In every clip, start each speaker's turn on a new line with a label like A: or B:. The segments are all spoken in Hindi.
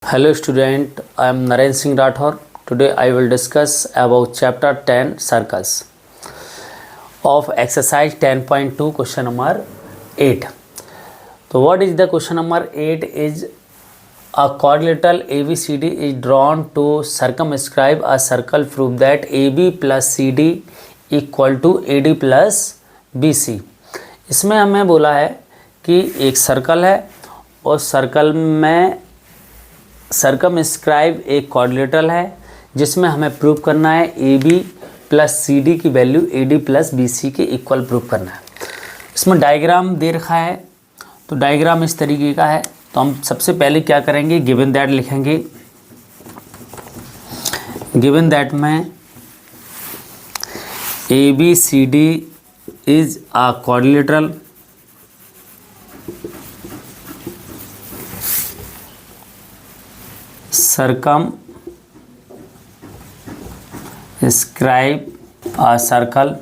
A: Hello student, I am Naren Singh Rathore. Today I will discuss about chapter 10 circles of exercise 10.2 question number 8. So what is the question number 8 is a quadrilateral ABCD is drawn to circumscribe a circle, prove that AB plus CD equal to AD plus BC. इसमें हमें बोला है कि एक सर्कल है और सर्कल में सर्कमस्क्राइब एक क्वाड्रिलेटरल है जिसमें हमें प्रूव करना है A B plus C D की value A D plus B C के इक्वल प्रूव करना है। इसमें डायग्राम दे रखा है, तो डायग्राम इस तरीके का है। तो हम सबसे पहले क्या करेंगे, गिवन दैट लिखेंगे। गिवन दैट में A B C D is a quadrilateral circumscribe a circle।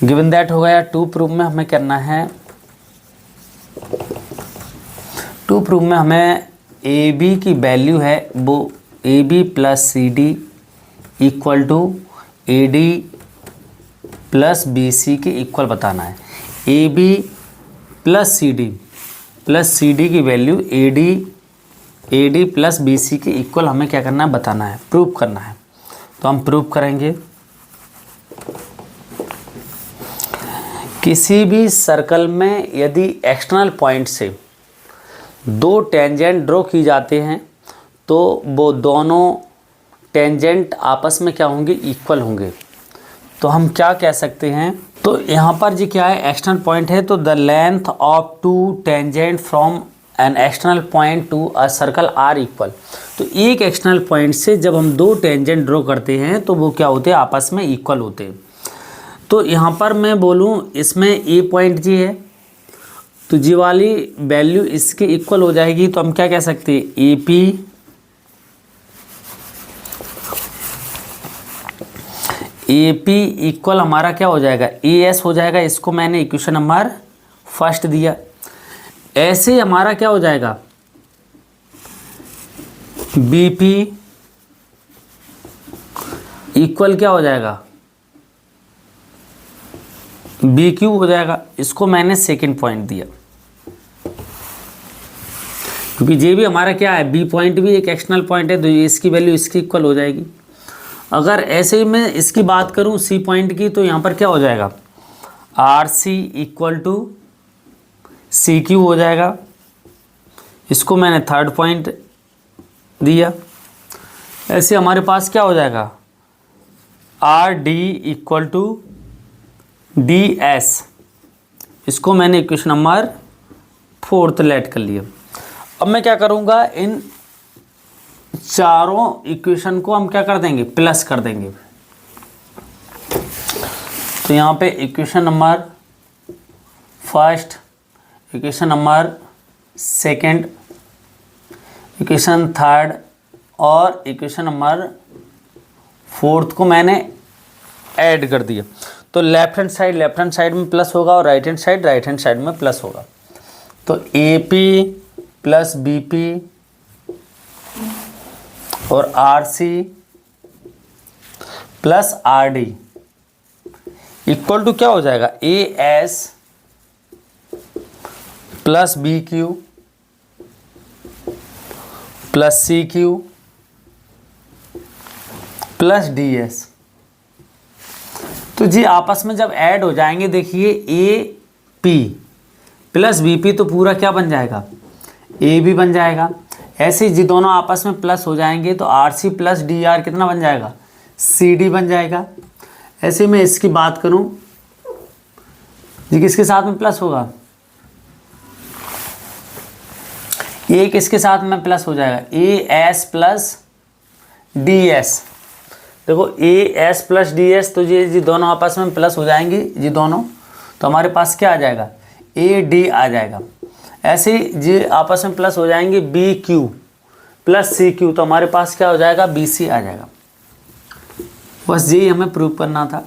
A: Given that हो गया। टू प्रूफ में हमें करना है, टू प्रूफ में हमें ए बी की वैल्यू है वो A B plus C D equal to A D plus B C के इक्वल बताना है। A B plus C D की value A D plus B C के इक्वल हमें क्या करना है, बताना है, प्रूव करना है। तो हम प्रूव करेंगे। किसी भी सर्कल में यदि एक्सटर्नल पॉइंट से दो टेंजेंट ड्रॉ की जाते हैं तो वो दोनों टेंजेंट आपस में क्या होंगे, इक्वल होंगे। तो हम क्या कह सकते हैं, तो यहाँ पर जी क्या है, एक्सटर्नल पॉइंट है, तो the length of two tangent from an external point to a circle are equal. तो एक एक्सटर्नल पॉइंट से जब हम दो टेंजेंट ड्रॉ करते हैं तो वो क्या होते हैं, आपस में इक्वल होते हैं। तो यहाँ पर मैं बोलूँ इसमें ए पॉइंट जी है तो जी वाली वैल्यू इसके इक्वल हो जाएगी। तो हम क्या कह सकते हैं, ए पी इक्वल हमारा क्या हो जाएगा, ए एस हो जाएगा। इसको मैंने इक्वेशन नंबर फर्स्ट दिया। ऐसे हमारा क्या हो जाएगा, बी पी इक्वल क्या हो जाएगा, बी क्यू हो जाएगा। इसको मैंने सेकंड पॉइंट दिया क्योंकि ये भी हमारा क्या है, बी पॉइंट भी एक एक्सटर्नल पॉइंट है तो इसकी वैल्यू इसकी इक्वल हो जाएगी। अगर ऐसे ही मैं इसकी बात करूं सी पॉइंट की, तो यहाँ पर क्या हो जाएगा, R C equal to C Q हो जाएगा। इसको मैंने थर्ड पॉइंट दिया। ऐसे हमारे पास क्या हो जाएगा, R D equal to D S. इसको मैंने इक्वेशन नंबर फोर्थ लेट कर लिया। अब मैं क्या करूँगा, इन चारों इक्वेशन को हम क्या कर देंगे, प्लस कर देंगे। तो यहाँ पे equation number first, equation number second, equation third और इक्वेशन नंबर फोर्थ को मैंने ऐड कर दिया। तो लेफ्ट हैंड साइड में प्लस होगा और राइट हैंड साइड में प्लस होगा। तो A P plus B P और R C plus R D equal to क्या हो जाएगा, A S plus B Q plus C Q plus D S. तो जी आपस में जब ऐड हो जाएंगे, देखिए A P plus B P तो पूरा क्या बन जाएगा, ए बी बन जाएगा। ऐसे जी दोनों आपस में प्लस हो जाएंगे तो R C plus D R कितना बन जाएगा, सी डी बन जाएगा। ऐसे मैं इसकी बात करूं जी, किसके साथ में प्लस होगा, ए किसके साथ में प्लस हो जाएगा, A S plus D S. देखो A S plus D S, तो ये जी दोनों आपस में प्लस हो जाएंगी जी दोनों, तो हमारे पास क्या आ जाएगा, ए डी आ जाएगा। ऐसे जी आपस में प्लस हो जाएंगे B Q plus C Q, तो हमारे पास क्या हो जाएगा, बी सी आ जाएगा। बस यही हमें प्रूव करना था।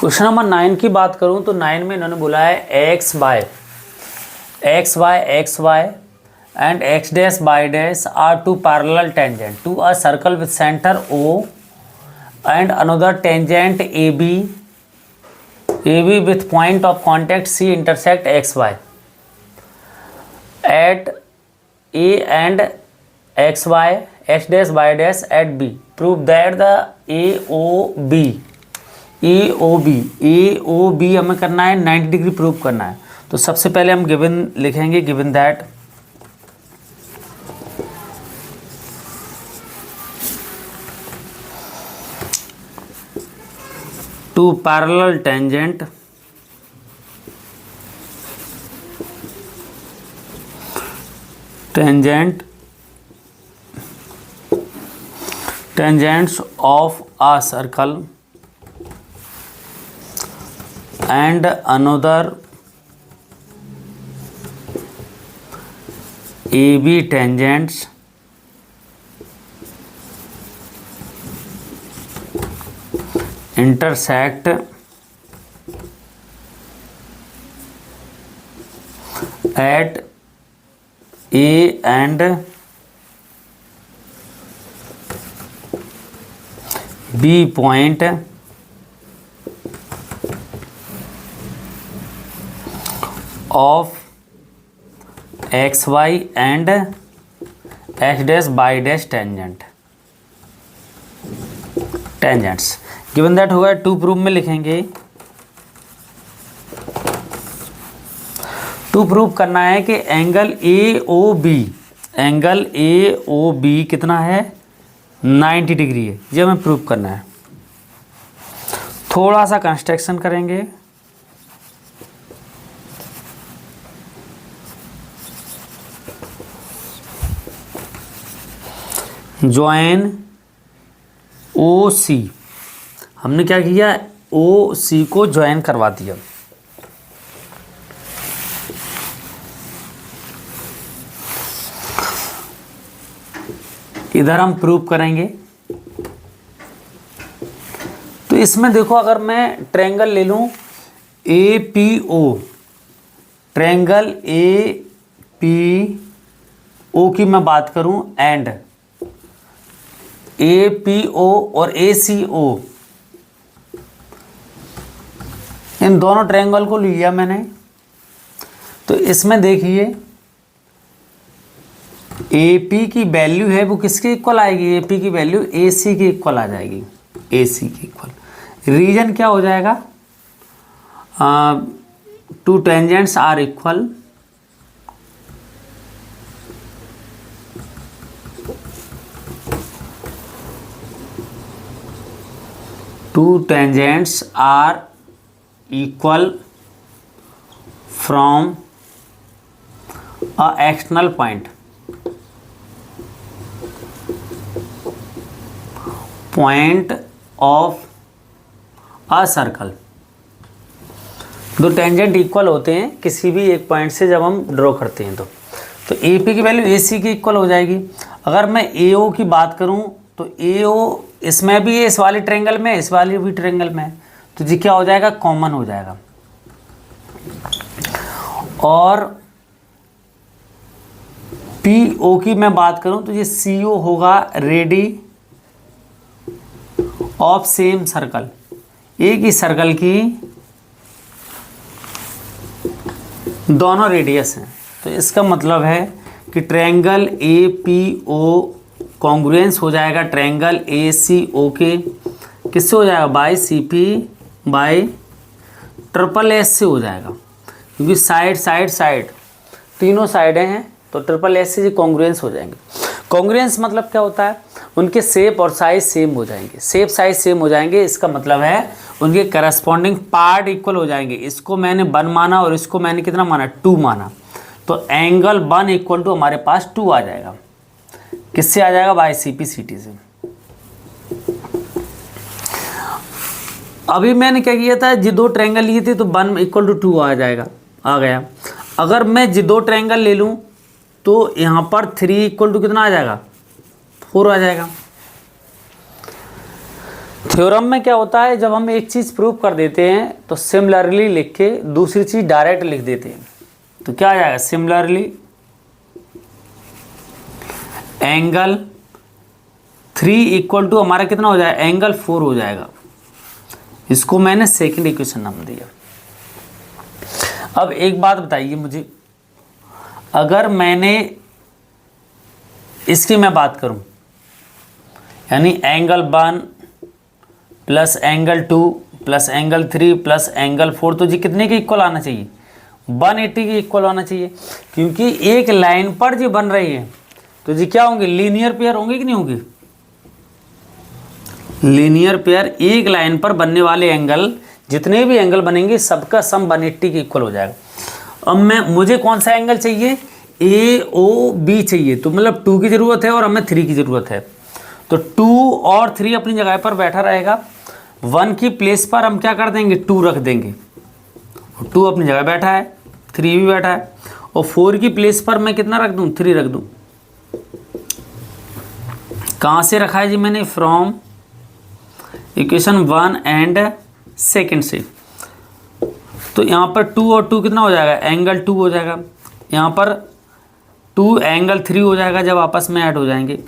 A: क्वेश्चन नंबर 9 की बात करूं तो 9 में इन्होंने बोला है X Y and X dash Y dash are two parallel tangent to a circle with centre O and another tangent A B with point of contact C intersect X Y at A and X Y X dash Y dash at B prove that the A O B हमें करना है 90 डिग्री प्रूव करना है। तो सबसे पहले हम गिवन लिखेंगे, given that two parallel tangent tangents of a circle and another AB tangents intersect at A and B point of XY and X dash by dash tangents given that होगा। टू प्रूफ में लिखेंगे, टू प्रूफ करना है कि एंगल ए ओ बी कितना है 90 डिग्री है, ये हमें प्रूफ करना है। थोड़ा सा कंस्ट्रक्शन करेंगे, ज्वाइन ओ सी, हमने क्या किया, ओ सी को ज्वाइन करवा दिया। इधर हम प्रूव करेंगे। तो इसमें देखो, अगर मैं ट्रायंगल ले लूं A P O, triangle A P O की मैं बात करूं एंड ए पी ओ और ए सी ओ, इन दोनों ट्रायंगल को लिया मैंने। तो इसमें देखिए ए पी की वैल्यू है वो किसके इक्वल आएगी, ए पी की वैल्यू ए सी की इक्वल आ जाएगी, ए सी की इक्वल। रीजन क्या हो जाएगा, two tangents are equal from a external point of a circle। दो टेंजेंट इक्वल होते हैं किसी भी एक पॉइंट से जब हम ड्रॉ करते हैं तो ए पी की वैल्यू ए सी की इक्वल हो जाएगी। अगर मैं ए ओ की बात करूं तो ए ओ इसमें भी है, इस वाले ट्रायंगल में, इस वाले भी ट्रायंगल में, तो जी क्या हो जाएगा, कॉमन हो जाएगा। और पी ओ की मैं बात करूं तो ये सी ओ होगा रेडी ऑफ सेम सर्कल, एक ही सर्कल की दोनों रेडियस हैं। तो इसका मतलब है कि triangle A P O congruence हो जाएगा ट्रायंगल ए सी ओ के, किससे हो जाएगा, by C P by triple S से हो जाएगा, क्योंकि साइड तीनों साइडें हैं तो ट्रिपल एस से कॉन्ग्रुएंस हो जाएंगे। कॉन्ग्रुएंस मतलब क्या होता है, उनके शेप और साइज सेम हो जाएंगे, शेप साइज सेम हो जाएंगे। इसका मतलब है उनके करस्पॉन्डिंग पार्ट इक्वल हो जाएंगे। इसको मैंने 1 माना और इसको मैंने कितना माना, 2 माना, तो एंगल 1 इक्वल टू हमारे पास 2 आ जाएगा। किससे आ जाएगा, by C P C T से। अभी मैंने क्या किया था, जी 2 ट्रायंगल लिए थे तो 1 इक्वल टू 2 आ जाएगा, आ गया। अगर मैं जी 2 ट्रायंगल ले लूँ तो यहाँ पर 3 इक्वल टू कितना आ जाएगा, 4 आ जाएगा। थ्योरम में क्या होता है, जब हम एक चीज़ प्रूव कर देते हैं तो सिमिलरली लिख के दूसरी चीज़ डायरेक्ट लिख देते हैं। तो क्या आ जाएगा, सिमिलरली एंगल 3 इक्वल टू हमारा कितना हो जाएगा, एंगल 4 हो जाएगा। इसको मैंने सेकंड इक्वेशन नाम दिया। अब एक बात बताइए मुझे, अगर मैंने इसकी मैं बात करूं, यानी angle 1 plus angle 2 plus angle 3 plus angle 4, तो जी कितने के इक्वल आना चाहिए, 180 के इक्वल आना चाहिए, क्योंकि एक लाइन पर जो बन रही है तो जी क्या होंगे, लीनियर पेयर होंगे कि नहीं होंगे। लीनियर पेयर एक लाइन पर बनने वाले एंगल, जितने भी एंगल बनेंगे सबका सम 180 के इक्वल हो जाएगा। अब मुझे कौन सा एंगल चाहिए, AOB चाहिए, तो मतलब 2 की ज़रूरत है और हमें 3 की ज़रूरत है। तो 2 और 3 अपनी जगह पर बैठा रहेगा, 1 की प्लेस पर हम क्या कर देंगे, 2 रख देंगे, 2 अपनी जगह बैठा है, 3 भी बैठा है, और 4 की प्लेस पर मैं कितना रख दूं, 3 रख दूं। कहाँ से रखा है जी मैंने, फ्रॉम इक्वेशन 1 एंड सेकेंड से। तो यहाँ पर 2 और 2 कितना हो जाएगा, एंगल 2 हो जाएगा, यहाँ पर 2 एंगल 3 हो जाएगा जब आपस में ऐड हो जाएंगे।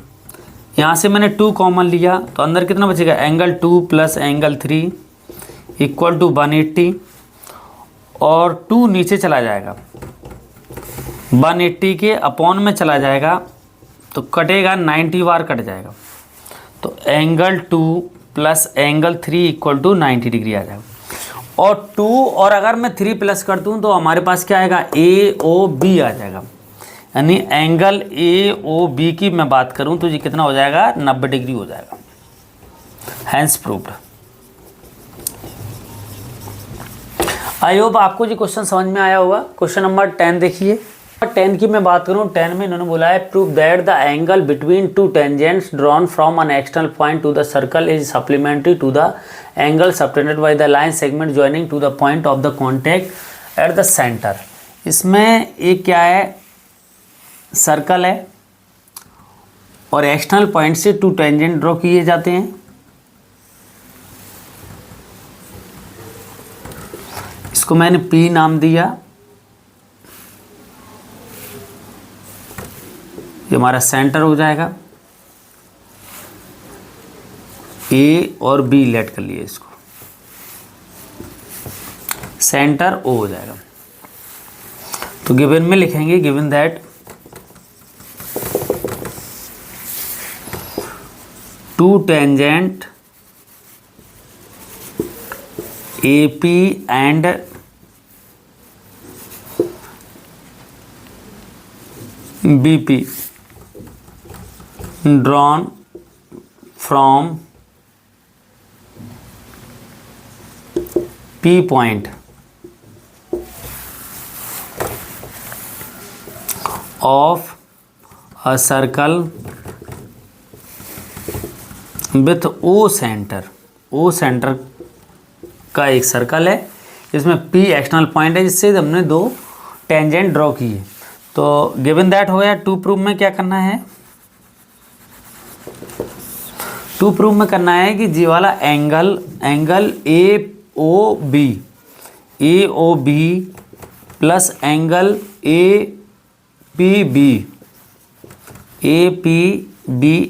A: यहाँ से मैंने 2 कॉमन लिया तो अंदर कितना बचेगा, angle 2 plus angle 3 equal to 180, और 2 नीचे चला जाएगा, 180 के अपॉन में चला जाएगा तो कटेगा, 90 बार कट जाएगा, तो angle 2 plus angle 3 equal to 90 degree आ जाएगा। और 2 और अगर मैं 3 प्लस कर दूँ तो हमारे पास क्या आएगा, AOB आ जाएगा, यानी एंगल AOB की मैं बात करूं तो ये कितना हो जाएगा, 90 डिग्री हो जाएगा। Hence proved. आई होप आपको ये क्वेश्चन समझ में आया होगा। क्वेश्चन नंबर 10 देखिए। 10 की मैं बात करूं, 10 में इन्होंने बोला है prove that the angle between 2 tangents drawn from an external point to the circle is supplementary to the angle subtended by the line segment joining two the point of the contact at the centre. इसमें एक क्या है, सर्कल है और एक्सटर्नल पॉइंट से 2 टेंजेंट ड्रॉ किए जाते हैं। इसको मैंने P नाम दिया, ये हमारा सेंटर हो जाएगा, A और B लेट कर लिए, इसको सेंटर O हो जाएगा। तो गिवन में लिखेंगे, given that 2 tangent AP and BP drawn from P point of a circle with O centre. O centre का एक सर्कल है, इसमें P एक्सटर्नल पॉइंट है जिससे हमने 2 टेंजेंट ड्रॉ किए। तो गिवन दैट हो गया। 2 प्रूफ में क्या करना है, 2 प्रूफ में करना है कि जी वाला angle AOB plus angle APB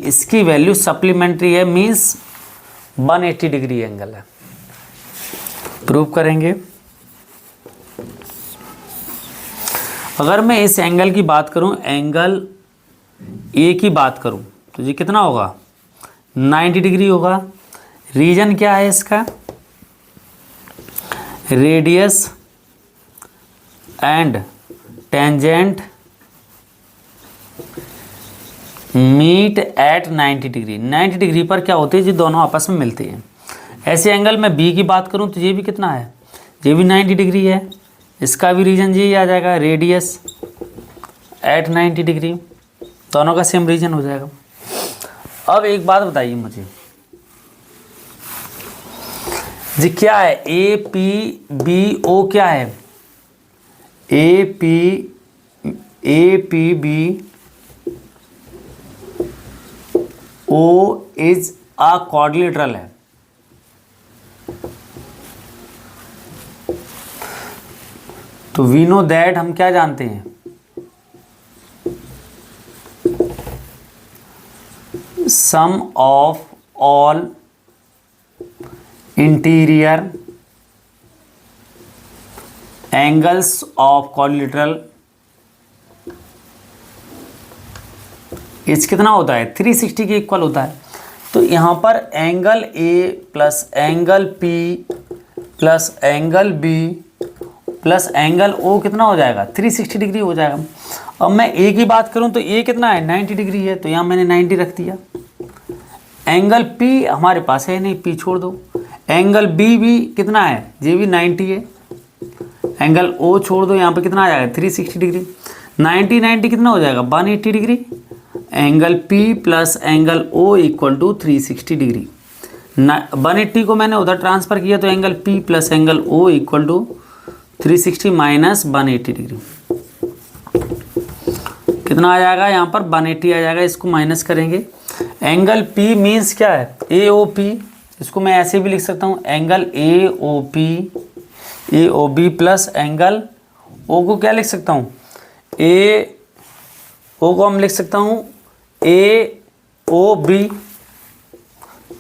A: इसकी वैल्यू सप्लीमेंट्री है, मीन्स 180 डिग्री एंगल है। प्रूव करेंगे। अगर मैं इस एंगल की बात करूं, एंगल A की बात करूं तो ये कितना होगा, 90 डिग्री होगा। रीजन क्या है इसका, radius and tangent meet at 90 degree. 90 degree पर क्या होते हैं, ये दोनों आपस में मिलते हैं। ऐसे एंगल में B की बात करूं तो ये भी कितना है, ये भी 90 डिग्री है, इसका भी रीजन यही आ जाएगा, रेडियस एट 90 डिग्री, दोनों का सेम रीजन हो जाएगा। अब एक बात बताइए मुझे, जी क्या है APBO, क्या है APBO इज अ क्वाड्रिलेटरल है। तो वी नो दैट हम क्या जानते हैं, sum of all interior angles of quadrilateral is कितना होता है, 360 के इक्वल होता है। तो यहाँ पर angle A plus angle P plus angle B plus angle O कितना हो जाएगा, 360 डिग्री हो जाएगा। अब मैं ए की बात करूँ तो ए कितना है, 90 डिग्री है, तो यहाँ मैंने 90 रख दिया। एंगल पी हमारे पास है नहीं, पी छोड़ दो। एंगल बी भी कितना है, ये भी 90 है। एंगल ओ छोड़ दो, यहाँ पे कितना आ जाएगा, 360 डिग्री। 90 90 कितना हो जाएगा, 180 degree. Angle P plus angle O equal to 360 degree. 180 को मैंने उधर ट्रांसफ़र किया तो angle P plus angle O equal to 360 minus 180 degree. कितना आ जाएगा, यहाँ पर 180 आ जाएगा। इसको माइनस करेंगे। एंगल पी मीन्स क्या है, ए ओ पी। इसको मैं ऐसे भी लिख सकता हूँ, angle A O P, A O B plus angle O को क्या लिख सकता हूँ, ए ओ को हम लिख सकता हूँ A O B.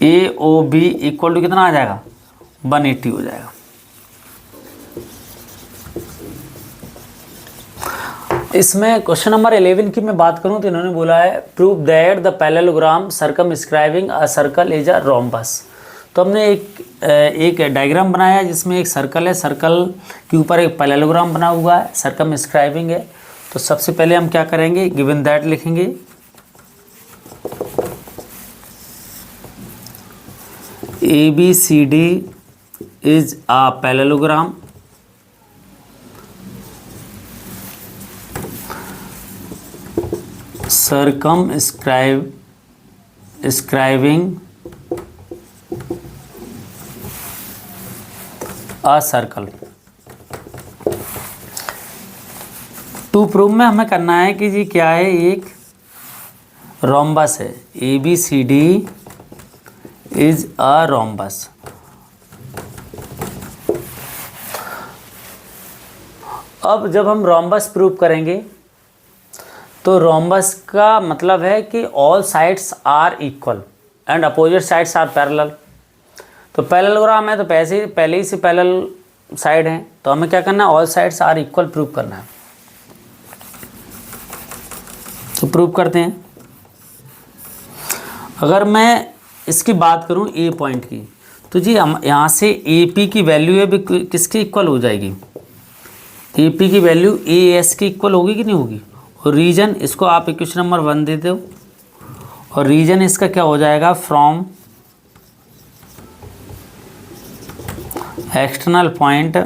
A: A O B equal to कितना आ जाएगा, 180 हो जाएगा। इसमें क्वेश्चन नंबर 11 की मैं बात करूं तो इन्होंने बोला है prove that the parallelogram circumscribing a circle is a rhombus. तो हमने एक डायग्राम बनाया है जिसमें एक सर्कल है, सर्कल के ऊपर एक पैरेललोग्राम बना हुआ है, सर्कमस्क्राइबिंग है। तो सबसे पहले हम क्या करेंगे, गिवन दैट लिखेंगे। A B C D is a parallelogram circumscribing a circle। To prove में हमें करना है कि जी क्या है, एक रोम्बस है। A B C D is a rhombus. अब जब हम रोम्बस प्रूव करेंगे तो रोम्बस का मतलब है कि all sides are equal and opposite sides are parallel. तो पैरेललोग्राम है तो पहले ही से पैरेलल साइड है, तो हमें क्या करना है, all sides are equal prove करना है। तो प्रूव करते हैं। अगर मैं इसकी बात करूं ए पॉइंट की, तो जी हम यहाँ से ए पी की वैल्यू है किसके इक्वल हो जाएगी, ए पी की वैल्यू ए एस की इक्वल होगी कि नहीं होगी। और रीजन इसको आप इक्वेशन नंबर 1 दे दो, और रीजन इसका क्या हो जाएगा, from external point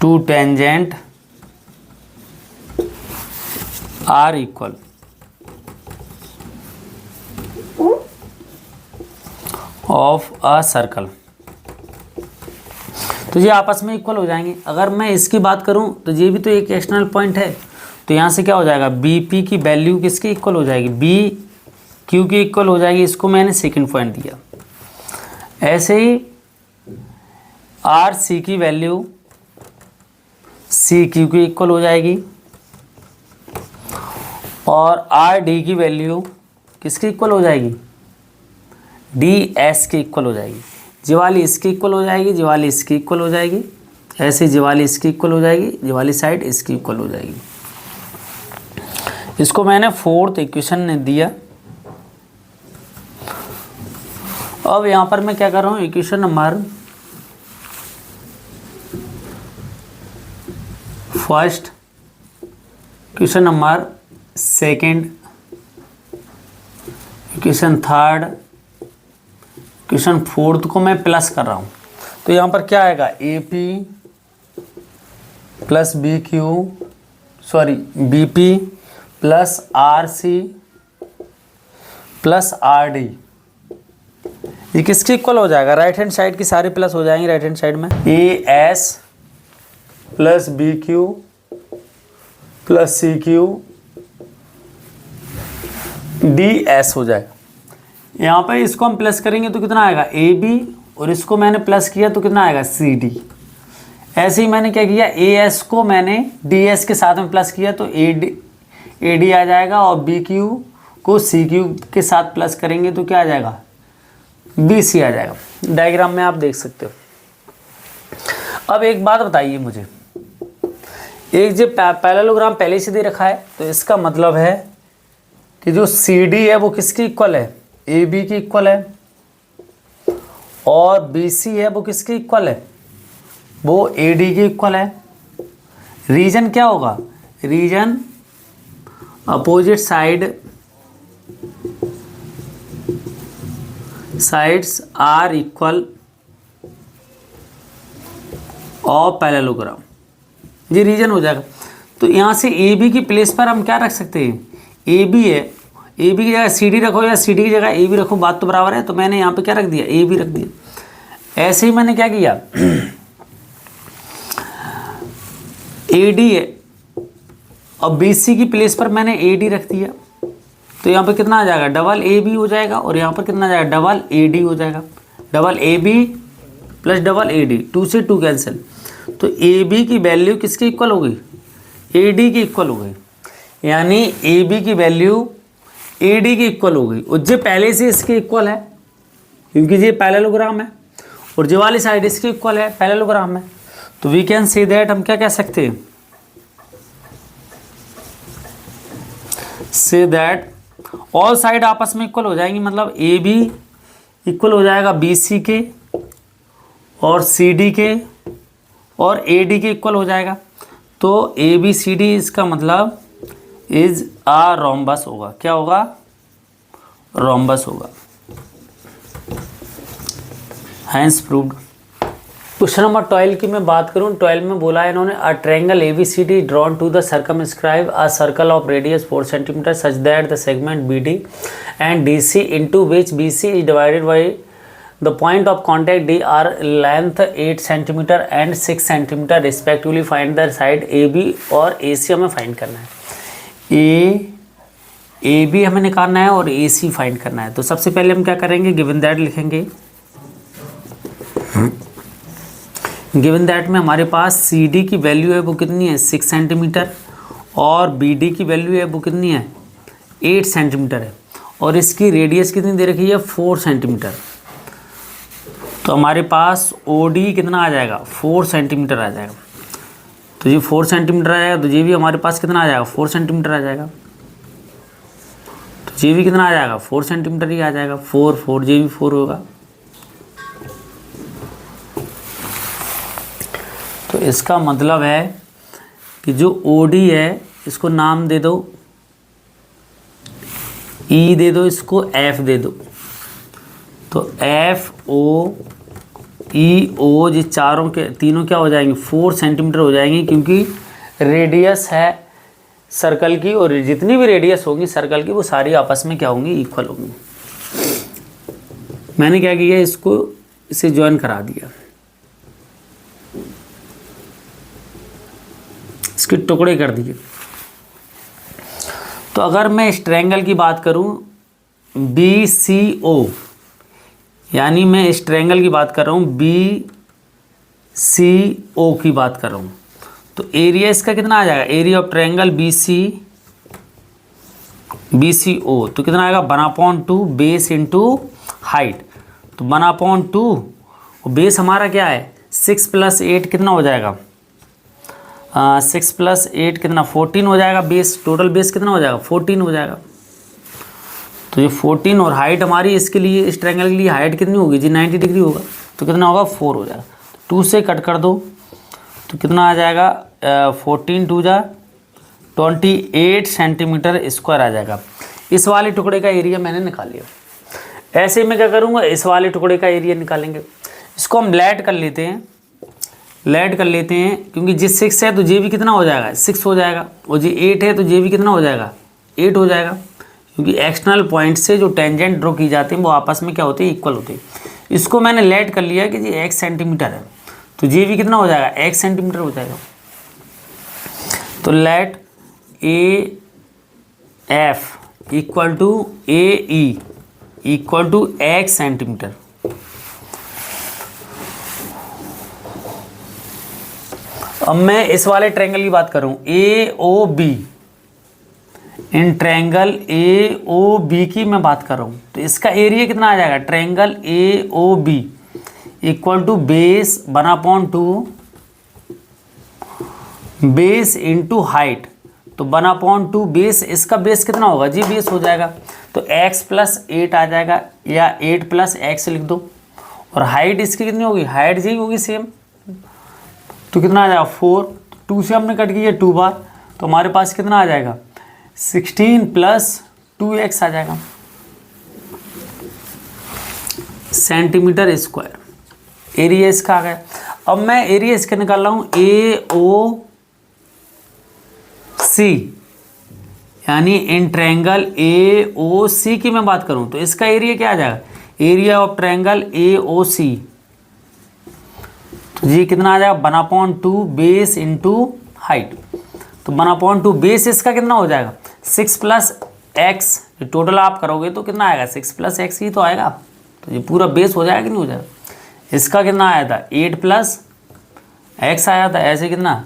A: two tangent are equal of a circle. तो ये आपस में इक्वल हो जाएंगे। अगर मैं इसकी बात करूं तो ये भी तो एक एक्सटर्नल पॉइंट है, तो यहाँ से क्या हो जाएगा, बी पी की वैल्यू किसकी इक्वल हो जाएगी, बी क्यू की इक्वल हो जाएगी। इसको मैंने सेकंड पॉइंट दिया। ऐसे ही आर सी की वैल्यू सी क्यू की इक्वल हो जाएगी, और आर डी की वैल्यू किसकी इक्वल हो जाएगी, डी एस की इक्वल हो जाएगी। जीवाली इसकी इक्वल हो जाएगी, जीवाली इसकी इक्वल हो जाएगी, ऐसे जीवाली इसकी इक्वल हो जाएगी, जीवाली साइड इसकी इक्वल हो जाएगी। इसको मैंने फोर्थ इक्वेशन ने दिया। अब यहाँ पर मैं क्या कर रहा हूँ, equation number first, equation number second, equation third, equation fourth को मैं प्लस कर रहा हूँ। तो यहाँ पर क्या आएगा, A P plus B Q, sorry B P plus R C plus R D, ये किसके इक्वल हो जाएगा, राइट हैंड साइड की सारी प्लस हो जाएंगे राइट हैंड साइड में। A S plus B Q plus C Q D S हो जाएगा। यहाँ पे इसको हम प्लस करेंगे तो कितना आएगा ए बी, और इसको मैंने प्लस किया तो कितना आएगा सी डी। ऐसे ही मैंने क्या किया, ए एस को मैंने डी एस के साथ में प्लस किया तो ए डी आ जाएगा, और बी क्यू को सी क्यू के साथ प्लस करेंगे तो क्या आ जाएगा, बी सी आ जाएगा। डायग्राम में आप देख सकते हो। अब एक बात बताइए मुझे, एक जो पैरेललोग्राम पहले से दे रखा है तो इसका मतलब है कि जो सी डी है वो किसकी इक्वल है, ए बी की इक्वल है, और बी सी है वो किसकी इक्वल है, वो ए डी की इक्वल है। रीजन क्या होगा, reason opposite sides are equal of parallelogram, ये रीजन हो जाएगा। तो यहाँ से ए बी की प्लेस पर हम क्या रख सकते हैं, ए बी है, ए बी की जगह सी डी रखो या सी डी की जगह ए बी रखो, बात तो बराबर है। तो मैंने यहाँ पे क्या रख दिया, ए बी रख दिया। ऐसे ही मैंने क्या किया, ए डी है और बी सी की प्लेस पर मैंने ए डी रख दिया, तो यहाँ पर कितना आ जाएगा, डबल ए बी हो जाएगा, और यहाँ पर कितना आ जाएगा, डबल ए डी हो जाएगा। Double A B plus double A D, 2 से 2 कैंसिल, तो ए बी की वैल्यू किसकी इक्वल हो गई, ए डी की इक्वल हो गई। यानी ए बी की वैल्यू ए डी की इक्वल हो गई, और जो पहले से इसके इक्वल है क्योंकि ये पैरेललोग्राम है, और जो वाली साइड इसके इक्वल है पैरेललोग्राम में। तो वी कैन से दैट, हम क्या कह सकते हैं, से दैट ऑल साइड आपस में इक्वल हो जाएंगी, मतलब ए बी इक्वल हो जाएगा बी सी के, और सी डी के, और ए डी के इक्वल हो जाएगा। तो ए बी सी डी इसका मतलब इज आ रोम्बस होगा। क्या होगा, रोम्बस होगा। Hence proved. क्वेश्चन नंबर 12 की मैं बात करूं, 12 में बोला है इन्होंने, a triangle A B C D drawn to the circumscribe a circle of radius 4 centimetre such that the segment B D and D C into which B C is divided by the point of contact D are length 8 cm and 6 cm respectively. Find the side AB और AC हमें फाइंड करना है। AB हमें निकालना है और AC फाइंड करना है। तो सबसे पहले हम क्या करेंगे, गिवन दैट लिखेंगे। गिवन दैट में हमारे पास CD की वैल्यू है वो कितनी है, 6 सेंटीमीटर, और BD की वैल्यू है वो कितनी है, 8 सेंटीमीटर है, और इसकी रेडियस कितनी दे रखी है, 4 सेंटीमीटर। तो हमारे पास OD कितना आ जाएगा, 4 सेंटीमीटर आ जाएगा। तो ये 4 सेंटीमीटर आ जाएगा, तो ये भी हमारे पास कितना आ जाएगा, 4 सेंटीमीटर आ जाएगा। तो ये भी कितना आ जाएगा, 4 सेंटीमीटर ही आ जाएगा। 4 ये भी 4 होगा। तो इसका मतलब है कि जो OD है इसको नाम दे दो, E दे दो, इसको F दे दो। तो F O E O ये चारों के तीनों क्या हो जाएंगे, 4 सेंटीमीटर हो जाएंगे, क्योंकि रेडियस है सर्कल की, और जितनी भी रेडियस होगी सर्कल की वो सारी आपस में क्या होंगी, इक्वल होंगी। मैंने क्या किया, इसको इसे ज्वाइन करा दिया, इसके टुकड़े कर दिए। तो अगर मैं इस ट्रायंगल की बात करूं BCO, यानी मैं इस ट्रायंगल की बात कर रहा हूँ, BCO की बात कर रहा हूँ, तो एरिया इसका कितना आ जाएगा, एरिया ऑफ ट्रायंगल BCO तो कितना आएगा, 1/2 बेस इंटू हाइट। तो 1/2 और बेस हमारा क्या है, 6 + 8 कितना हो जाएगा, 6 + 8 कितना, 14 हो जाएगा। बेस टोटल बेस कितना हो जाएगा, 14 हो जाएगा। तो ये 14, और हाइट हमारी इसके लिए, इस ट्रायंगल के लिए हाइट कितनी होगी जी, 90 डिग्री होगा। तो कितना होगा, 4 हो जाएगा। 2 से कट कर दो तो कितना आ जाएगा, 14 2 जा 28 सेंटीमीटर स्क्वायर आ जाएगा। इस वाले टुकड़े का एरिया मैंने निकाल लिया। ऐसे मैं क्या करूँगा, इस वाले टुकड़े का एरिया निकालेंगे। इसको हम लेट कर लेते हैं, क्योंकि जी 6 है तो जे भी कितना हो जाएगा, 6 हो जाएगा, और जी 8 है तो जे भी कितना हो जाएगा, 8 हो जाएगा। क्योंकि एक्सटर्नल पॉइंट से जो टेंजेंट ड्रॉ की जाती है वो आपस में क्या होती है, इक्वल होती है। इसको मैंने लेट कर लिया कि जी x सेंटीमीटर है, तो जे भी कितना हो जाएगा, x सेंटीमीटर हो जाएगा। तो let AF = AE equal to x centimetre. अब मैं इस वाले ट्रायंगल की बात करूं, AOB, इन ट्रायंगल AOB की मैं बात कर रहा हूं, तो इसका एरिया कितना आ जाएगा? Triangle AOB equal to base 1/2 base into height, तो 1/2 बेस, इसका बेस कितना होगा जी? बेस हो जाएगा तो x + 8 आ जाएगा, या 8 + x लिख दो। और हाइट इसकी कितनी होगी? हाइट जी होगी सेम, तो कितना आ जाएगा? 4। 2 से हमने कट किया 2 बार, तो हमारे पास कितना आ जाएगा? 16 + 2x आ जाएगा सेंटीमीटर स्क्वायर। एरिया इसका आ गया। अब मैं एरिया इसका निकाल रहा हूँ AOC, यानी इन ट्रायंगल AOC की मैं बात करूं तो इसका एरिया क्या आ जाएगा? एरिया ऑफ ट्रायंगल AOC, तो ये कितना आ जाएगा? 1/2 बेस इंटू हाइट, तो 1/2 बेस इसका कितना हो जाएगा? 6 + x, टोटल आप करोगे तो कितना आएगा? 6 + x ही तो आएगा, तो ये पूरा बेस हो जाएगा कि नहीं हो जाएगा? इसका कितना आया था? 8 + x आया था, ऐसे कितना?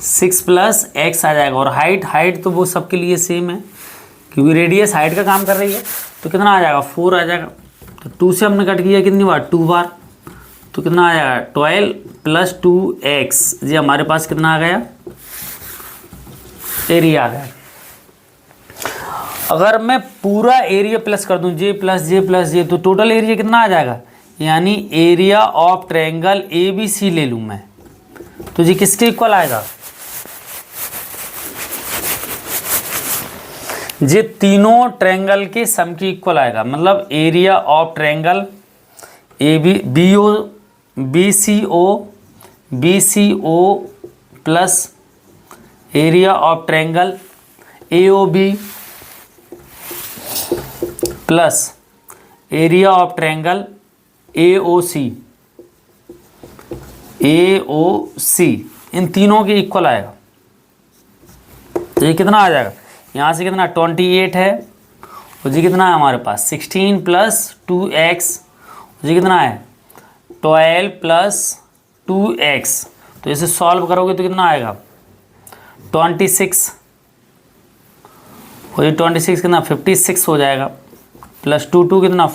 A: 6 + x आ जाएगा। और हाइट तो वो सबके लिए सेम है, क्योंकि रेडियस हाइट का काम कर रही है, तो कितना आ जाएगा? 4 आ जाएगा। तो 2 से हमने कट किया कितनी बार? 2 बार, तो कितना आ जाएगा? 12 + 2x। जी हमारे पास कितना आ गया? एरिया आ गया। अगर मैं पूरा एरिया प्लस कर दूं, j + j, तो टोटल एरिया कितना आ जाएगा? यानी एरिया ऑफ ट्रायंगल ABC ले लूं मैं, तो जी किसके इक्वल आएगा? ये तीनों ट्रायंगल के सम की इक्वल आएगा, मतलब area of triangle BCO plus area of triangle AOB plus area of triangle AOC, इन तीनों के इक्वल आएगा। तो ये कितना आ जाएगा? यहाँ से कितना? 28 है, और जी कितना है हमारे पास? 16 + 2x, जी कितना है? 12 + 2x। तो इसे सॉल्व करोगे तो कितना आएगा? 26, और ये 26 कितना? 56 हो जाएगा, प्लस 2 कितना?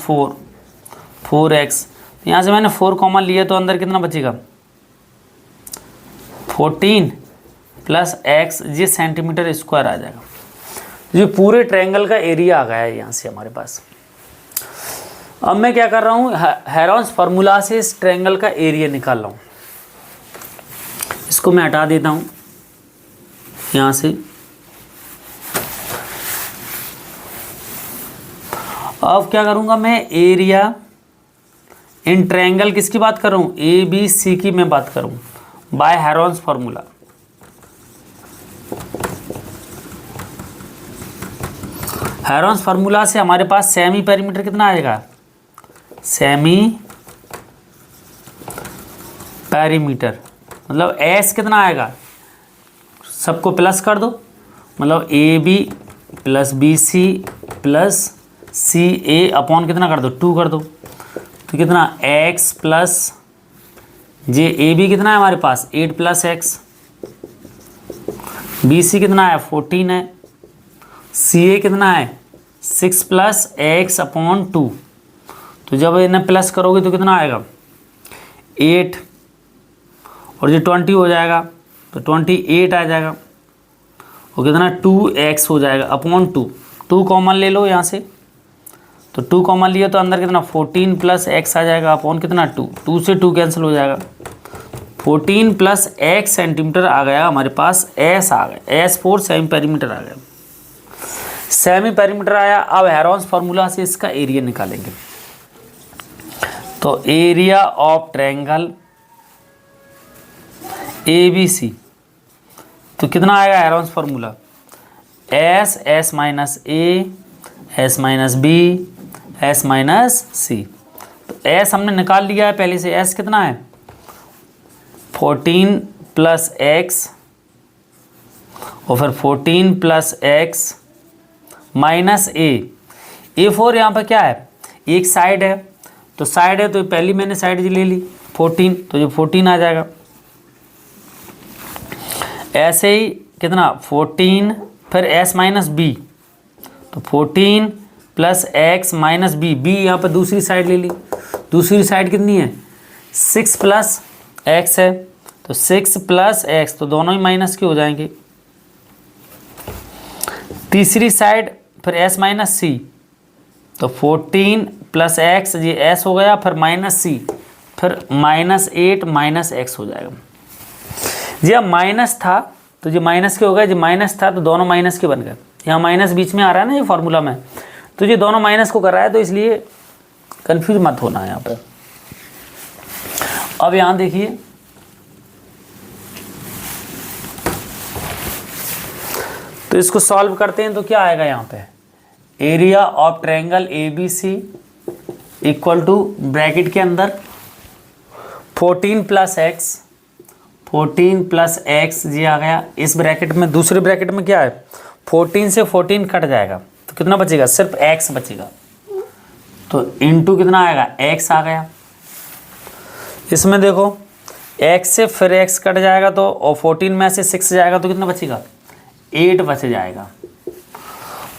A: 4x। यहाँ से मैंने 4 कॉमन लिया, तो अंदर कितना बचेगा? 14 + x, ये सेंटीमीटर स्क्वायर आ जाएगा। ये पूरे ट्रायंगल का एरिया आ गया है यहाँ से हमारे पास। अब मैं क्या कर रहा हूँ? हेरोन्स फार्मूला से इस ट्रायंगल का एरिया निकाल रहा हूँ। इसको मैं हटा देता हूँ यहाँ से। अब क्या करूँगा मैं? एरिया इन ट्रायंगल किसकी बात कर रहा हूँ? ABC की मैं बात करूँ, by Heron's formula. Heron's formula से हमारे पास सेमी पेरीमीटर कितना आएगा? सेमी पेरीमीटर मतलब S कितना आएगा? सबको प्लस कर दो, मतलब AB + BC + CA अपॉन कितना कर दो? 2 कर दो, तो कितना? x + j। AB कितना है हमारे पास? 8 + x। BC कितना है? 14 है। CA कितना है? 6 + x अपॉन 2। तो जब इन्हें प्लस करोगे तो कितना आएगा? 8, और ये 20 हो जाएगा, तो 28 आ जाएगा, और कितना? 2x हो जाएगा अपॉन 2। 2 कॉमन ले लो यहाँ से, तो 2 कॉमन लिया तो अंदर कितना? 14 + x आ जाएगा अपॉन कितना? 2। 2 से 2 कैंसिल हो जाएगा, 14 + x सेंटीमीटर आ गया हमारे पास। S आ गया, S4 सेमी पेरीमीटर आ गया। सेमी पेरीमीटर आया। अब हेरोन्स फार्मूला से इसका एरिया निकालेंगे। तो एरिया ऑफ ट्रायंगल ABC, तो कितना आएगा Heron's formula? S - A S - B S - C। तो S हमने निकाल लिया है पहले से। S कितना है? 14 + x, और फिर 14 + x - A। A4 यहाँ पर क्या है? एक साइड है, तो साइड है तो पहली मैंने साइड ले ली 14, तो ये 14 आ जाएगा। ऐसे ही कितना 14 फिर s माइनस बी, तो 14 plus X minus B, B यहाँ पर दूसरी साइड ले ली। दूसरी साइड कितनी है 6 प्लस एक्स है, तो 6 प्लस एक्स, तो दोनों ही माइनस के हो जाएंगे। तीसरी साइड फिर s माइनस सी, तो 14 प्लस एक्स, ये s हो गया, फिर माइनस सी, फिर -8 माइनस एक्स हो जाएगा। जी अब माइनस था तो ये माइनस के हो गए, जो माइनस था तो दोनों माइनस के बन गए। यहाँ माइनस बीच में आ रहा है ना ये फॉर्मूला में, तो ये दोनों माइनस को कर रहा है, तो इसलिए कंफ्यूज मत होना है यहाँ पे। अब यहाँ देखिए तो इसको सॉल्व करते हैं तो क्या आएगा यहाँ पे, area of triangle ABC equal to bracket के अंदर 14 प्लस एक्स जी आ गया। इस ब्रैकेट में दूसरे ब्रैकेट में क्या है 14 से 14 कट जाएगा, तो कितना बचेगा सिर्फ x बचेगा, तो इनटू कितना आएगा x आ गया। इसमें देखो x से फिर x कट जाएगा, तो और 14 में से 6 जाएगा तो कितना बचेगा 8 बच जाएगा।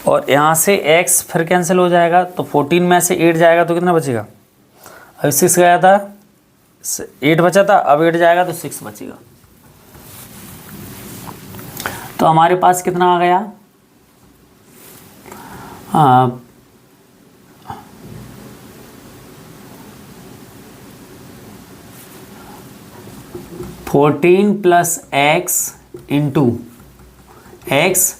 A: और यहाँ से x फिर कैंसिल हो जाएगा, तो 14 में से 8 जाएगा तो कितना बचेगा, अभी 6 गया था 8 बचा था, अब 8 जाएगा तो 6 बचेगा। तो हमारे पास कितना आ गया, 14 प्लस एक्स इंटू एक्स,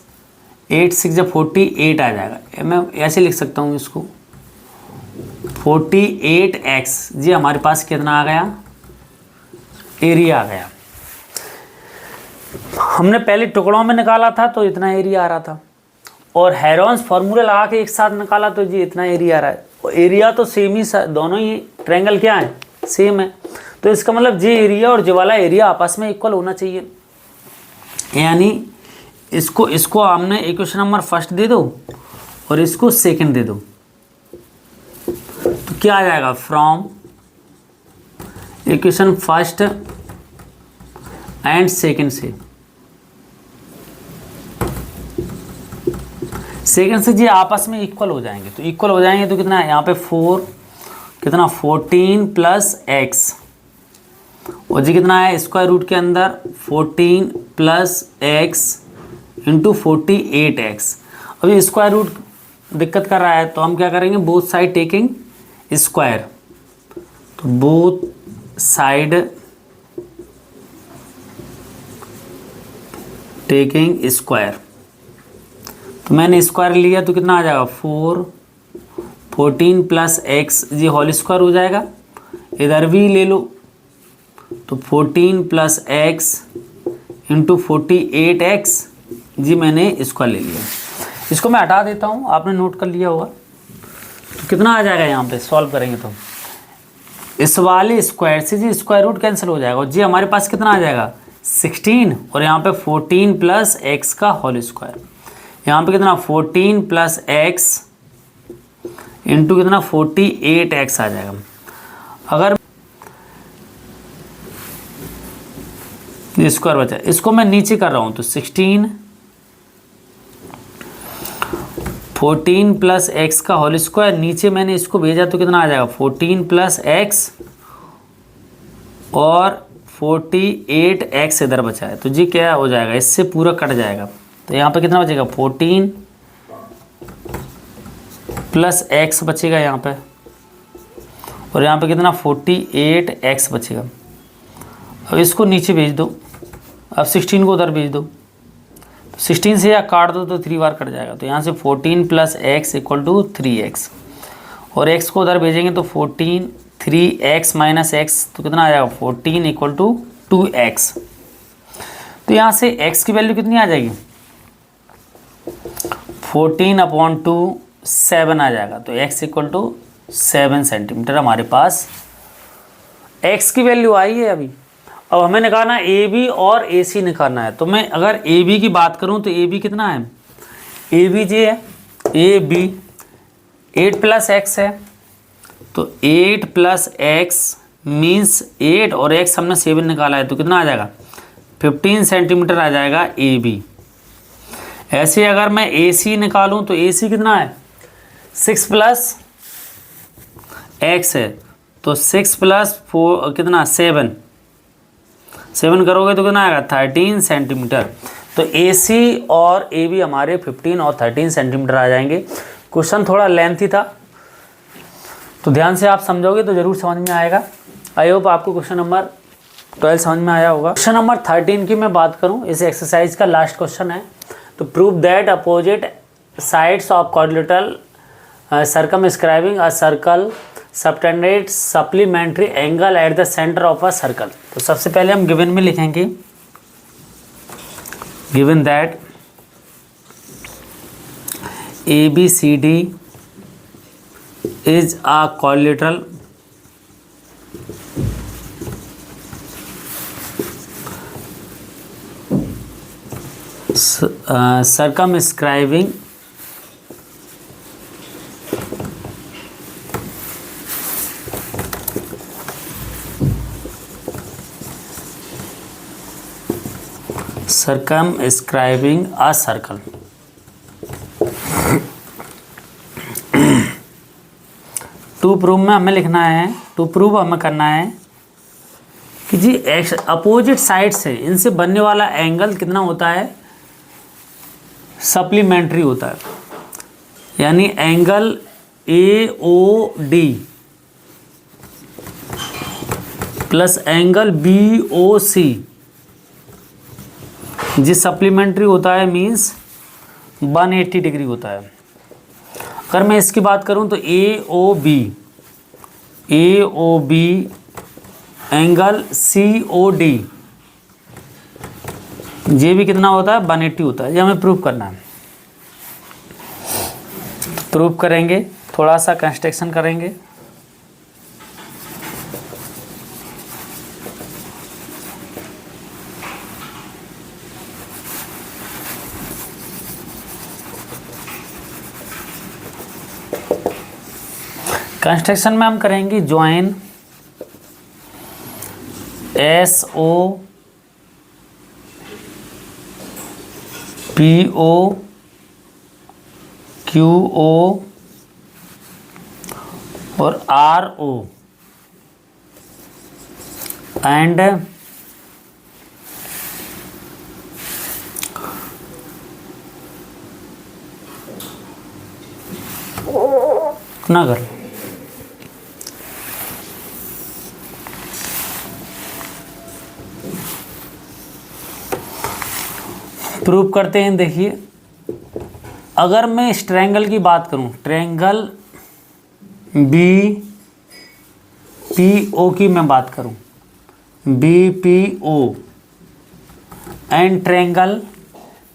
A: 8 6 जब 48 आ जाएगा। मैं ऐसे लिख सकता हूँ इसको 48x जी हमारे पास कितना आ गया, एरिया आ गया। हमने पहले टुकड़ों में निकाला था तो इतना एरिया आ रहा था, और हेरोन्स फार्मूला लगा के एक साथ निकाला तो जी इतना एरिया आ रहा है। और एरिया तो सेम ही, दोनों ही ट्रायंगल क्या है सेम है, तो इसका मतलब जे एरिया और जे वाला एरिया आपस में इक्वल होना चाहिए। यानी इसको हमने इक्वेशन नंबर फर्स्ट दे दो और इसको सेकंड दे दो, तो क्या आ जाएगा from equation first and second से जी आपस में इक्वल हो जाएंगे। तो इक्वल हो जाएंगे तो कितना है यहाँ पे 14 प्लस एक्स, और जी कितना है स्क्वायर रूट के अंदर 14 प्लस एक्स इंटू 48x। अभी स्क्वायर रूट दिक्कत कर रहा है, तो हम क्या करेंगे बोथ साइड टेकिंग स्क्वायर, तो बोथ साइड टेकिंग स्क्वायर, तो मैंने स्क्वायर लिया तो कितना आ जाएगा 14 प्लस एक्स जी होल स्क्वायर हो जाएगा। इधर भी ले लो तो 14 प्लस एक्स इंटू 48x जी मैंने स्क्वायर ले लिया। इसको मैं हटा देता हूँ, आपने नोट कर लिया होगा। तो कितना आ जाएगा यहाँ पे सॉल्व करेंगे तो इस वाले स्क्वायर से जी स्क्वायर रूट कैंसिल हो जाएगा, और जी हमारे पास कितना आ जाएगा 16, और यहाँ पे 14 प्लस एक्स का होल स्क्वायर, यहाँ पे कितना 14 प्लस एक्स इंटू कितना 48x आ जाएगा। अगर ये स्क्वायर बचा, इसको मैं नीचे कर रहा हूँ तो 14 प्लस एक्स का होल स्क्वायर, नीचे मैंने इसको भेजा तो कितना आ जाएगा 14 प्लस एक्स और 48x इधर बचा है, तो जी क्या हो जाएगा इससे पूरा कट जाएगा। तो यहाँ पे कितना बचेगा 14 प्लस एक्स बचेगा यहाँ पे, और यहाँ पे कितना 48x बचेगा। अब इसको नीचे भेज दो, अब 16 को उधर भेज दो, 16 से या काट दो तो 3 बार कट जाएगा, तो यहाँ से 14 plus x equal to 3x, और x को उधर भेजेंगे तो 14 3x माइनस एक्स, तो कितना आ जाएगा 14 इक्वल टू 2x। तो यहाँ से x की वैल्यू कितनी आ जाएगी 14/2 7 आ जाएगा, तो x इक्वल टू 7 सेंटीमीटर हमारे पास x की वैल्यू आई है अभी। अब हमें निकालना ए बी और ए सी निकालना है, तो मैं अगर ए बी की बात करूं तो ए बी कितना है, ए बी जे है, ए बी 8 प्लस एक्स है, तो 8 प्लस एक्स मीन्स 8 और एक्स हमने 7 निकाला है तो कितना आ जाएगा 15 सेंटीमीटर आ जाएगा ए बी। ऐसे अगर मैं ए सी निकालूं तो ए सी कितना है 6 प्लस एक्स है तो 6 प्लस 4 कितना 7 करोगे तो कितना आएगा 13 सेंटीमीटर। तो ए सी और ए बी हमारे 15 और 13 सेंटीमीटर आ जाएंगे। क्वेश्चन थोड़ा लेंथी था तो ध्यान से आप समझोगे तो ज़रूर समझ में आएगा। आई होप आपको क्वेश्चन नंबर 12 समझ में आया होगा। क्वेश्चन नंबर 13 की मैं बात करूं, इस एक्सरसाइज का लास्ट क्वेश्चन है। तो prove that opposite sides of quadrilateral circumscribing a circle subtended supplementary angle at the centre of a circle. तो सबसे पहले हम गिवन में लिखेंगे given that A B C D is a quadrilateral circumscribing a circle। To prove में हमें लिखना है, टू प्रूव हमें करना है कि जी अपोजिट साइड से इनसे बनने वाला एंगल कितना होता है सप्लीमेंट्री होता है, यानी angle A O D plus angle B O C जी सप्लीमेंट्री होता है, मीन्स 180 डिग्री होता है। अगर मैं इसकी बात करूं तो A O B angle C O D ये भी कितना होता है 180 होता है। ये हमें प्रूव करना है। प्रूव करेंगे, थोड़ा सा कंस्ट्रक्शन करेंगे। कंस्ट्रक्शन में हम करेंगे join S O P O Q O और आर ओ एंड ना कर प्रूव करते हैं। देखिए अगर मैं इस ट्रायंगल की बात करूं, ट्रायंगल बी पी ओ की मैं बात करूं, B P O and triangle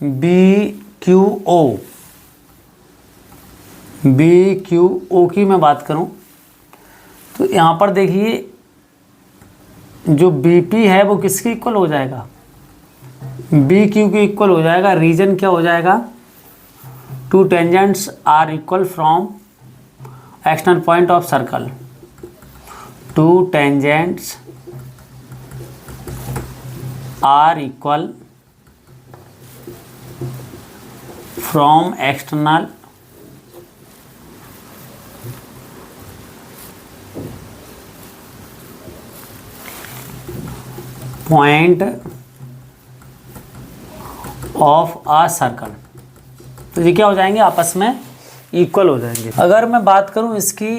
A: B Q O की मैं बात करूं तो यहाँ पर देखिए जो बी पी है वो किसके इक्वल हो जाएगा बी क्यू के इक्वल हो जाएगा। रीजन क्या हो जाएगा two tangents are equal from external point of circle, two tangents are equal from external point of a circle. तो ये क्या हो जाएंगे आपस में इक्वल हो जाएंगे। अगर मैं बात करूं इसकी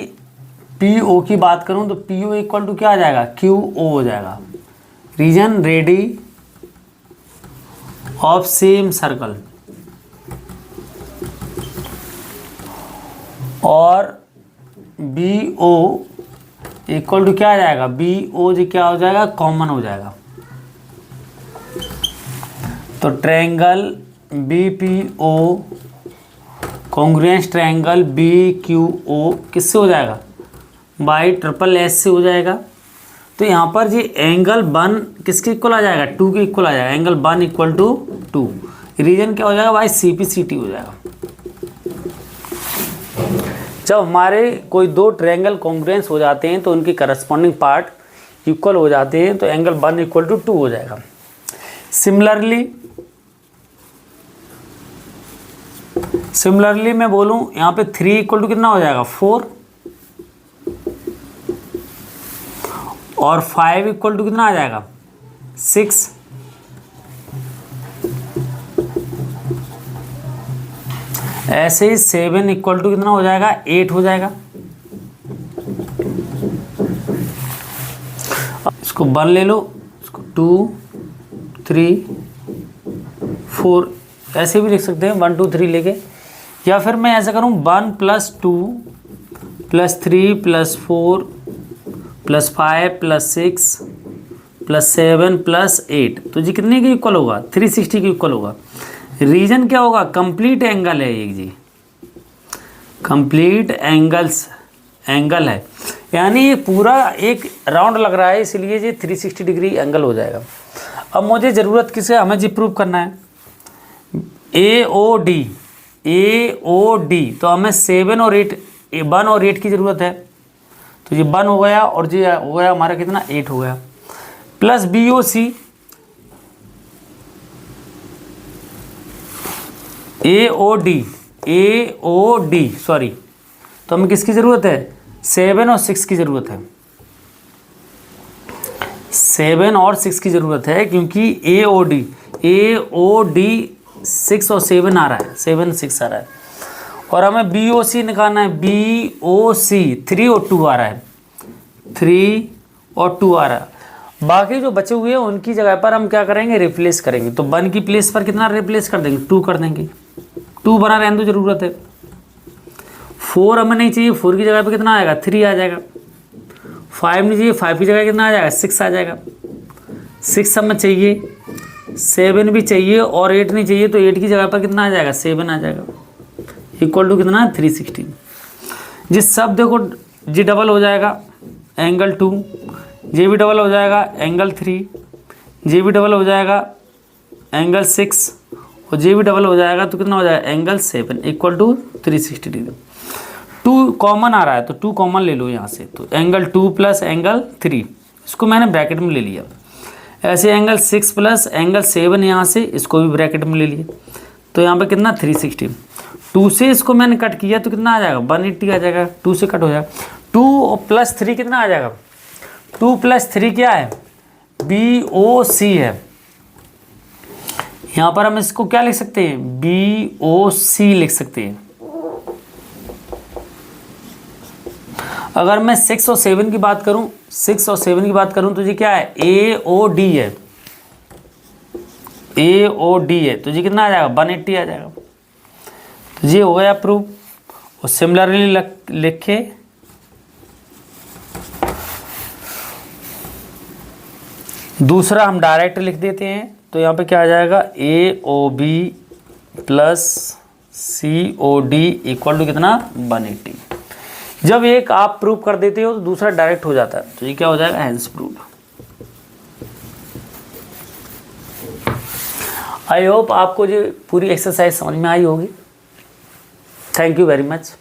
A: पी ओ की बात करूं तो पी ओ इक्वल टू क्या आ जाएगा क्यू ओ हो जाएगा। Reason radii of same circle और बी ओ इक्वल टू क्या आ जाएगा बी ओ जी क्या हो जाएगा कॉमन हो जाएगा। तो triangle B P O congruence triangle B Q O किससे हो जाएगा बाई ट्रिपल एस से हो जाएगा। तो यहाँ पर जी एंगल 1 किसके इक्वल आ जाएगा 2 के इक्वल आ जाएगा। Angle 1 equal to 2। रीजन क्या हो जाएगा by C P C T हो जाएगा। जब हमारे कोई दो ट्रायंगल कॉन्ग्रुएंस हो जाते हैं तो उनके करस्पॉन्डिंग पार्ट इक्वल हो जाते हैं, तो एंगल 1 = 2 हो जाएगा। सिमिलरली मैं बोलूं यहाँ पे 3 = कितना हो जाएगा 4, और 5 = कितना आ जाएगा 6, ऐसे ही 7 = कितना हो जाएगा 8 हो जाएगा। इसको 1 ले लो, इसको 2 3 4 ऐसे भी लिख सकते हैं 1 2 3 लेके, या फिर मैं ऐसा करूं 1 + 2 + 3 + 4 + 5 + 6 + 7 + 8, तो जी कितने के इक्वल होगा 360 के इक्वल होगा। रीजन क्या होगा, कंप्लीट एंगल है एक जी, कंप्लीट एंगल है, यानी ये पूरा एक राउंड लग रहा है, इसलिए ये 360 डिग्री एंगल हो जाएगा। अब मुझे ज़रूरत किसे, हमें जी प्रूव करना है AOD, तो हमें 7 और 8 1 और 8 की ज़रूरत है, तो ये 1 हो गया और ये हो गया हमारा कितना 8 हो गया, प्लस BOC AOD सॉरी, तो हमें किसकी ज़रूरत है 7 और 6 की ज़रूरत है, 7 और 6 की ज़रूरत है, क्योंकि AOD 6 और 7 आ रहा है, 7 6 आ रहा है, और हमें BOC निकालना है, BOC 3 और 2 आ रहा है, 3 और 2 आ रहा है। बाकी जो बचे हुए हैं उनकी जगह पर हम क्या करेंगे, रिप्लेस करेंगे, तो 1 की प्लेस पर कितना रिप्लेस कर देंगे 2 कर देंगे, 2 बना रहने दो ज़रूरत है। 4 हमें नहीं चाहिए, 4 की जगह पे कितना आएगा 3 आ जाएगा। 5 नहीं चाहिए, 5 की जगह कितना आ जाएगा 6 आ जाएगा। 6 हमें चाहिए, 7 भी चाहिए, और 8 नहीं चाहिए, तो 8 की जगह पर कितना आ जाएगा 7 आ जाएगा, इक्वल टू कितना 360। जिस सब देखो जी डबल हो जाएगा एंगल 2, जे भी डबल हो जाएगा एंगल 3, जे भी डबल हो जाएगा एंगल 6, और जे भी डबल हो जाएगा तो कितना हो जाएगा angle 7 equal to 360 degree. 2 common आ रहा है तो 2 कॉमन ले लो यहाँ से, तो एंगल 2 प्लस एंगल 3 इसको मैंने ब्रैकेट में ले लिया। ऐसे एंगल 6 प्लस एंगल 7 यहाँ से, इसको भी ब्रैकेट में ले लिए, तो यहाँ पे कितना 360। 2 से इसको मैंने कट किया तो कितना आ जाएगा 180 आ जाएगा, 2 से कट हो जाएगा। 2 + 3 कितना आ जाएगा, 2 + 3 क्या है BOC है। यहाँ पर हम इसको क्या लिख सकते हैं BOC लिख सकते हैं। अगर मैं 6 और 7 की बात करूं, 6 और 7 की बात करूं तो जी क्या है AOD है, AOD है, तो जी कितना आ जाएगा 180 आ जाएगा। तो ये हो गया प्रूफ। और सिमिलरली लिखे दूसरा हम डायरेक्ट लिख देते हैं, तो यहाँ पे क्या आ जाएगा AOB plus COD equal to कितना 180। जब एक आप प्रूव कर देते हो तो दूसरा डायरेक्ट हो जाता है, तो ये क्या हो जाएगा हेंस प्रूफ। आई होप आपको जो पूरी एक्सरसाइज समझ में आई होगी। Thank you very much.